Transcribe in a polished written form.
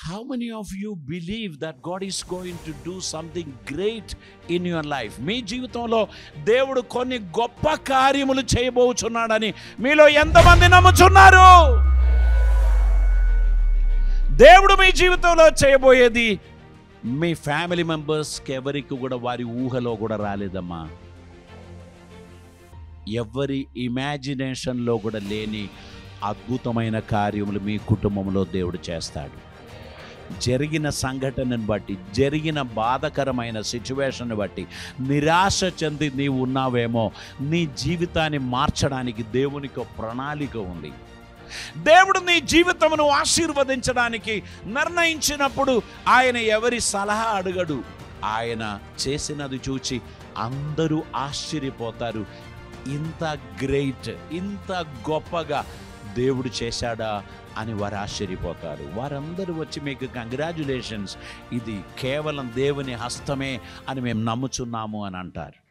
How many of you believe that God is going to do something great in your life? మీ జీవితంలో దేవుడు కొన్ని గొప్ప కార్యములు చేయబోచున్నాడని మీలో ఎంతమంది నమ్ముచున్నారు? దేవుడు మీ జీవితంలో చేయబోయేది మీ ఫ్యామిలీ మెంబర్స్కి ఎవరికి కూడా వారి ఊహలో కూడా రాలేదమ్మా. ఎవరి ఇమాజినేషన్లో కూడా లేని అద్భుతమైన కార్యములు మీ కుటుంబంలో దేవుడు చేస్తాడు. జరిగిన సంఘటనను బట్టి, జరిగిన బాధకరమైన సిచ్యువేషన్ బట్టి నిరాశ చెంది నీవు ఉన్నావేమో, నీ జీవితాన్ని మార్చడానికి దేవునికి ఒక ప్రణాళిక ఉంది. దేవుడు నీ జీవితమును ఆశీర్వదించడానికి నిర్ణయించినప్పుడు ఆయన ఎవరి సలహా అడగడు. ఆయన చేసినది చూచి అందరూ ఆశ్చర్యపోతారు. ఇంత గ్రేట్, ఇంత గొప్పగా దేవుడు చేశాడా అని వారు ఆశ్చర్యపోతారు. వారందరూ వచ్చి మీకు కంగ్రాచ్యులేషన్స్, ఇది కేవలం దేవుని హస్తమే అని మేము నమ్ముచున్నాము అని అంటారు.